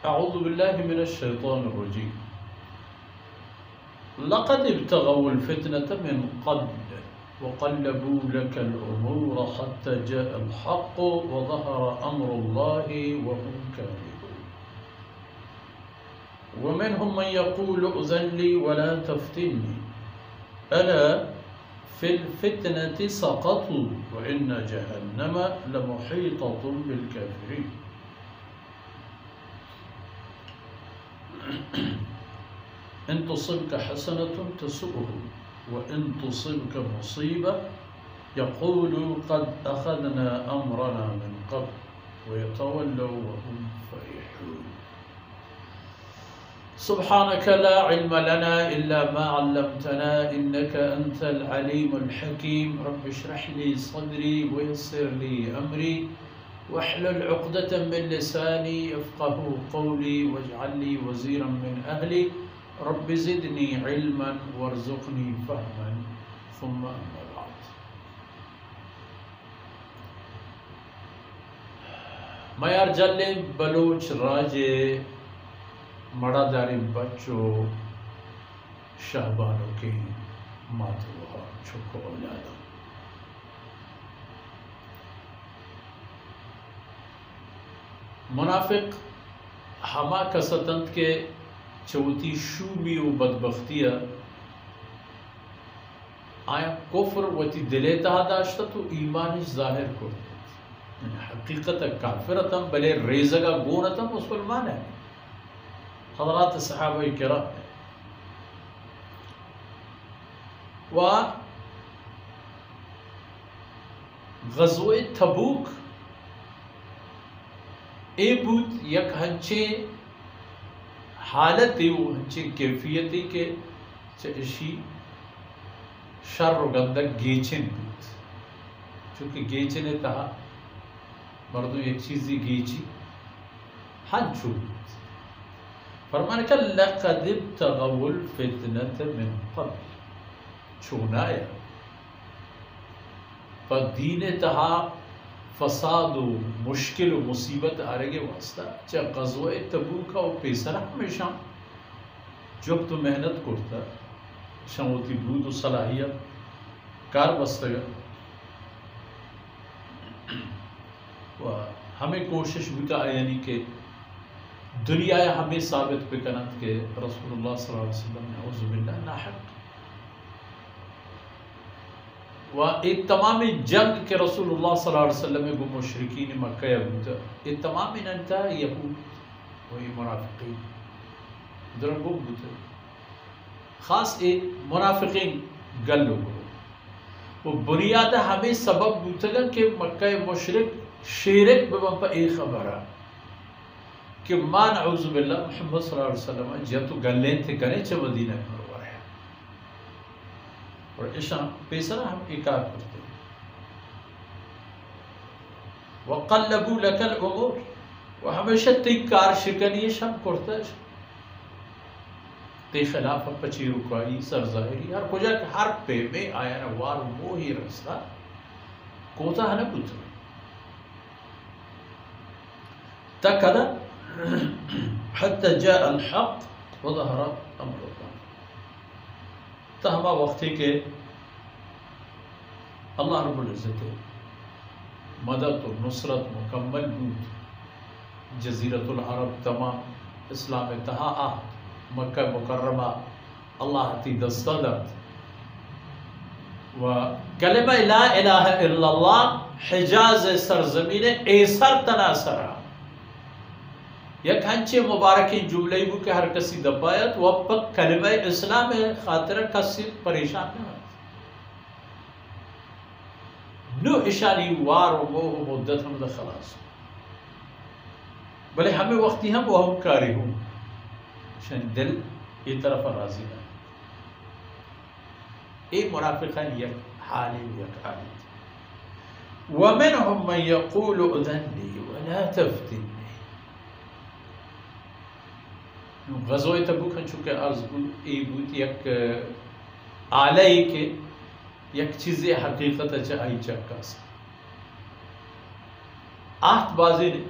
اعوذ باللہ من الشیطان الرجیم لقد ابتغوا الفتنة من قبل وقلبوا لك الأمور حتى جاء الحق وظهر أمر الله وهم كارهون ومنهم من يقول أذن لي ولا تفتني ألا في الفتنة سقطوا وإن جهنم لمحيطة بالكافرين إن تصبك حسنة تسؤه وإن تصبك مصيبة يقولوا قد أخذنا أمرنا من قبل ويتولوا وهم فرحون سبحانك لا علم لنا إلا ما علمتنا إنك أنت العليم الحكيم رب اشرح لي صدري ويسر لي أمري واحلل عقدة من لساني يفقه قولي واجعل لي وزيرا من أهلي رب زدني علما وارزقني فهما ثم أما بعد مایار جلے بلوچ راجے مڑا داری بچو شہبانوں کی ماتوہا چھکو اولادا منافق ہما کستند کے چوتی شومی و بدبختیہ آیا کفر وتی دلے تہا داشتا تو ایمانش ظاہر کرتا یعنی حقیقت کافرتا بلے ریزگا گونتا مسلمان ہے حضرات صحابہ کرام و غزوہ تبوک اے بود یک ہنچے حالت و ہنچے کیفیتی کے چشی شر و گندک گیچن بود چونکہ گیچنے تہا مردوں ایک چیزی گیچی ہنچو بود فرمانے کہ لَقَدِ ابْتَغَوُا الْفِتْنَةَ مِن قَبْلِ چونایا پر دین تہا فساد و مشکل و مصیبت آرگے واسطہ چاہ غزوہ تبوکا و پیسرہ ہمیشہ جب تو محنت کرتا شموتی بود و صلاحیت کار بستگا و ہمیں کوشش بتا یعنی کہ دنیا ہمیں ثابت بکنند کہ رسول اللہ صلی اللہ علیہ وسلم نے عوذ باللہ ناحق و ایک تمام جنگ کے رسول اللہ صلی اللہ علیہ وسلم کو مشرکین مکہ بوتا ایک تمام انتا یہود و منافقین درنگو بوتا خاص ایک منافقین گلو کو وہ بنیاد ہمیں سبب بوتا گا کہ مکہ مشرک شیرک ببن پا ایک خبرہ کہ مان عوذ باللہ محمد صلی اللہ علیہ وسلم جب تو گلین تھے گنے چا مدینہ منور ہے اور اشان پیسرہ ہم اکار کرتے ہیں وَقَلَّبُوا لَكَ الْأُمُورِ وہ ہمیشہ تی کار شکنی شم کرتا ہے تی خلاف پچی رکائی سر ظاہری ہر کجا کہ ہر پہ میں آیا نوار موہی رستا کوتا ہے نا پتر تکدا حتی جاء الحق وظہر امر اللہ تہما وقتی کہ اللہ رب العزت مدد و نصرت مکمل بود جزیرت العرب تمام اسلام تہا آہد مکہ مکرمہ اللہ تی دستدت و کلمہ لا الہ الا اللہ حجاز سرزمین ایسر تناثرہ یک ہنچے مبارکی جملے بو کہ ہر کسی دبایت و پک کلمہ اسلام خاطر کسی پریشان نہ نو اشاری وار و موہ و مدت ہم دا خلاص بلے ہمیں وقتی ہم وہ ہم کاری ہوں شان دل یہ طرف راضی ہے اے منافقان یک حالی و یک حالی وَمِنْهُمْ مَنْ يَقُولُ اُذَنِّي وَلَا تَفْتِنِّي غزوہ تبوک چونکہ عرض بود ای بود یک آلائی کے یک چیز حقیقت چاہی چکا سا آہت بازی نے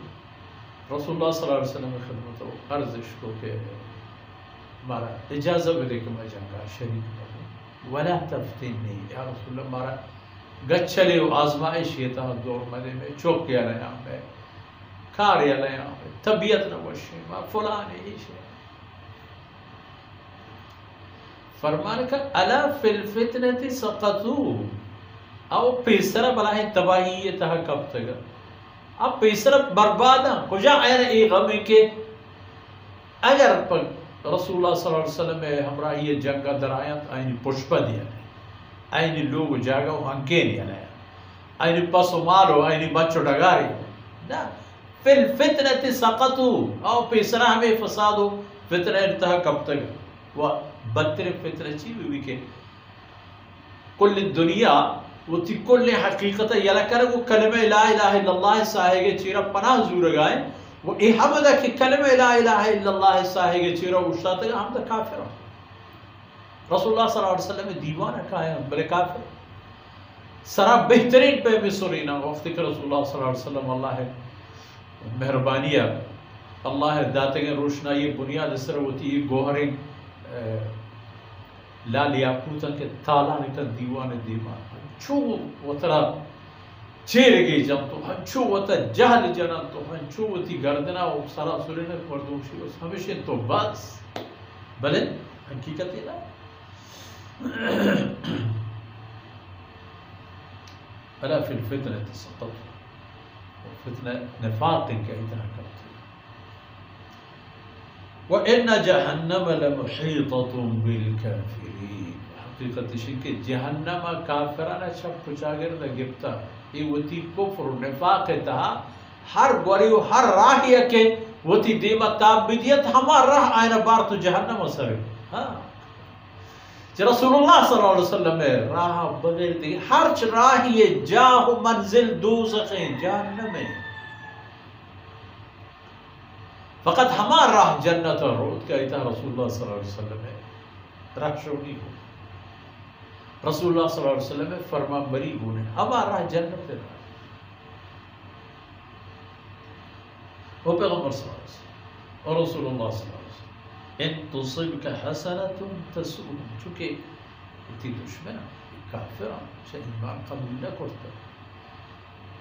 رسول اللہ صلی اللہ علیہ وسلم خدمت و عرضش کو کہ مارا اجازہ بدے کہ میں جنگا شریک کروں ولا تفتنی یا رسول اللہ مارا گچھلے و آزمائش یہ تھا دور مدے میں چوک کیا لیا میں کار یا لیا میں طبیعت نوشی ما فلانی ہی شے فرمان کا الا فی الفتنة سقطو او پیسرہ بلاہ تباہی یہ تھا کب تک اب پیسرہ بربادا کجا آئین ای غمی کے اگر رسول اللہ صلی اللہ علیہ وسلم ہمراہ یہ جنگا در آیت آئینی پشپا دیا ہے آئینی لوگ جاگا و ہنکے دیا ہے آئینی پسو مارو آئینی بچو ڈگاری نا فی الفتنة سقطو او پیسرہ ہمیں فسادو فتنہ انتہا کب تک وہ بدتر فتنہ چی بھی کہ کل دنیا وہ تی کل حقیقت یلا کرے وہ کلمہ لا الہ الا اللہ ساہے گے چیرہ پناہ زور گائے وہ ای حمدہ کہ کلمہ لا الہ الا اللہ ساہے گے چیرہ اشتاتا ہے حمدہ کافر رسول اللہ صلی اللہ علیہ وسلم دیوانہ کہا ہے بلے کافر سرا بہترین پہ مصرینا وقت کہ رسول اللہ صلی اللہ علیہ وسلم اللہ ہے مہربانیہ اللہ ہے داتے گے روشنا یہ بنیاد اس طرح ہوتی ہے گوہریں لالیا پوتا کے تالا نکل دیوان دیوان ہنچو وطرہ چیر گئی جم تو ہنچو وطرہ جہل جنان تو ہنچو وطی گردنا و سارا سلینے پردوشی اس ہمیشہ تو بس بلے حقیقت ہے نا الا فی الفتنة سقط فتنہ نفاق کے اتنا کرتے وَإِنَّ جَهَنَّمَ لَمُحِيطَةٌ بِالْكَافِرِينَ حقیقت شئی کہ جہنم کافرانہ چھپ کچھا گرد گفتا یہ وطی کفر و نفاق تہا ہر گوری و ہر راہی کے وطی دیمہ تابدیت ہمار راہ آئینہ بار تو جہنم سر رسول اللہ صلی اللہ علیہ وسلم میں راہ بغیر دی ہر راہی جاہ منزل دوزخ جہنم ہے فقط ہمار راہ جنت اور رود کا ایتا رسول اللہ صلی اللہ علیہ وسلم ہے راہ شونی ہو رسول اللہ صلی اللہ علیہ وسلم ہے فرما بری ہونے ہمار راہ جنت ہے وہ پیغمبر صلی اللہ علیہ وسلم اور رسول اللہ صلی اللہ علیہ وسلم ان تصیب کا حسنت تسؤل چونکہ اتی دشمن کافران سے ایمان قبول نہ کرتا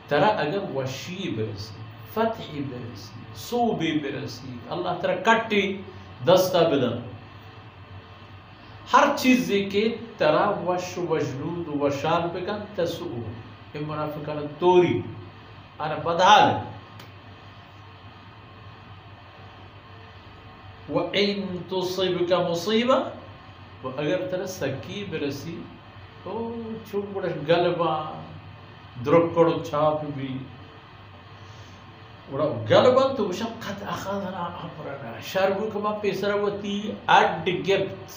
ترا اگر وشی برسی فتحی برسی صوبی برسی اللہ ترا کٹی دستا بدن ہر چیز کے ترا وش وجنود وشال بکن تسؤل یہ منافقان توری انا بدحال وَإِن تُصِبْكَ مُصِيبَ و اگر ترہ سکی برسی تو چھوٹ بڑا گلبا درکڑ چھاپ بھی گلبا تو وشقت اخذنا امرنا شربو کما پیسرہ وطی اڈ گفت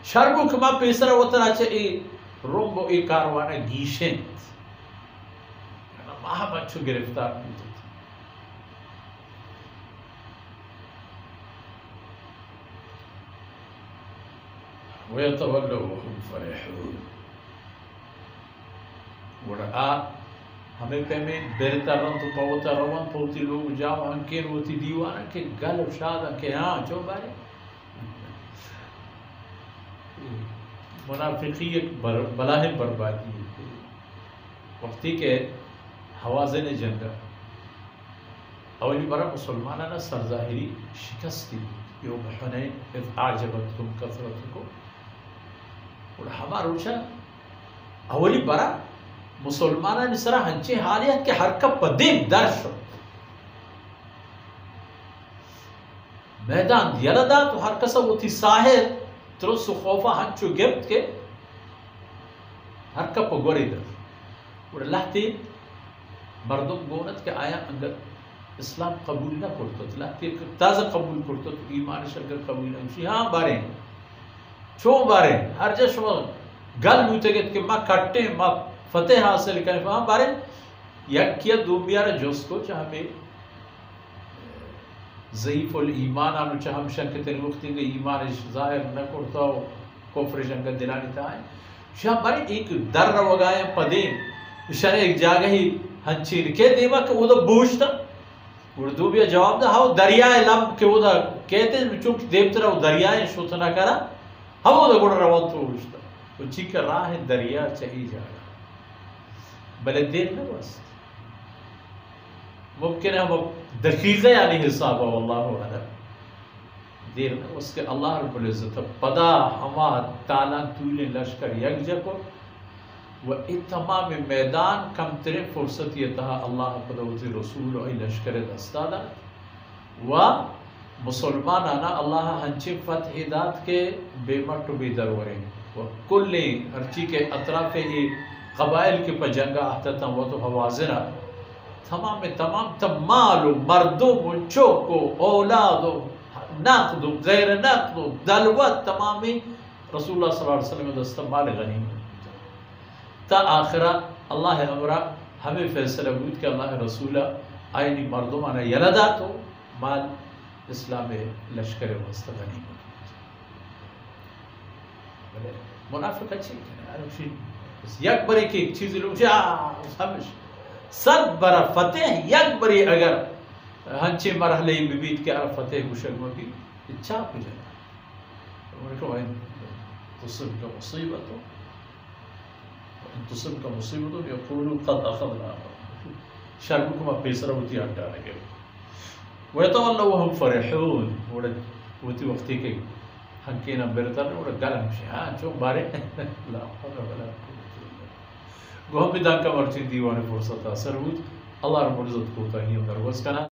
شربو کما پیسرہ وطرہ چھے رومبو ای کاروانا گیشنت ماہ بچو گرفتار نہیں تھا وَيَتَوَلَّوْا وَهُمْ فَرِحُونَ وَرَآ ہمیں پہ میں بیرتا رن تو پاوتا روان پوتی لوگ جاو ہنکین ہوتی دیوانا کہ گلب شادہ کہ ہاں جو بارے منافقی ایک بلاہ بربادی ہے وقتی کہ حوازن جنگا اولی برا مسلمانانا سرظاہری شکستی یوم حنین اذ اعجبتکم کثرتکم اور ہمارا روچا اولی برا مسلمانہ نسرا ہنچے حالیت کے حرکت پدیم در شد میدان دیالا دا تو ہر کسا وہ تھی ساہر ترس و خوفا ہنچو گفت کے حرکت پا گوری در اور اللہ تی مردم گونت کے آیا انگر اسلام قبول نہ کرتا تو اللہ تی تازہ قبول کرتا تو ایمان شکر قبول نہ ہوشی ہاں بارے چون بارے ہر جا شما گل بوتے گئے کہ ماں کٹے ماں فتح حاصل کریں ہاں بارے یک کیا دو بیارا جوست کو چاہا میں ضعیف الایمان آنو چاہا ہم شنکتیں وقتی کہ ایمان ظاہر نہ کرتا ہو کفر شنکت دلانی تھا ہے شاہ بارے ایک در رو گائیں پدیم شاہ ایک جاگہ ہی ہنچین کے دیما کہ وہ دا بوشتا اردو بھی جواب دا ہاو دریائے لم کہ وہ دا کہتے ہیں چونکہ دیبتر وہ دریائے شوتنا کرا ہم وہ دا گوڑا روان تو ہوشتا تو چیکا راہ دریا چاہی جاگا بلے دیر نہ بس ممکن ہے ہم دقیقہ یعنی حساب واللہ عالم دیر نہ اس کے اللہ رب العزت پدا ہما تالا تولی لشکر یک جکو و اتمام میدان کم ترین فرصت یہ تھا اللہ قدوتی رسول و لشکر دستانا و مسلمانانا اللہ ہنچی فتح داد کے بے مٹ بے درورے و کل ہرچی کے اطراف ہی قبائل کے پجنگا آتا وہ تو حوازنہ تمام مال و مردم و چوک و اولاد و نقد و غیر نقد و دلوت تمامی رسول اللہ صلی اللہ علیہ وسلم دستا مال غنیمت تا آخرہ اللہ امرہ ہمیں فیصلہ بود کہ اللہ رسولہ آئینی مردمانہ یلدا تو مال اسلام لشکر وسط غنیمت منافق اچھی ہے یک بری کی ایک چیز لوگ ہمیش صد برا فتح یک بری اگر ہنچے مرحلے ببیت کے عرف فتح گوشک مکی اچھا کو جانا تصب کا مصیبت ہو تصب کا مصیبت ہو یقولو قد اخذنا شرمکم پیسرہ ہوتی ہٹا لگے ویتواللہ وہم فرحون وہتی وقتی کے ہنکینا برتر وڑا گلم شہاں چون بارے لا حول ولا قوة گوہم بھی دانکا مرچین دیوان فرصت اثر ہوئی اللہ رب العزت کو تاہیم دروز کنا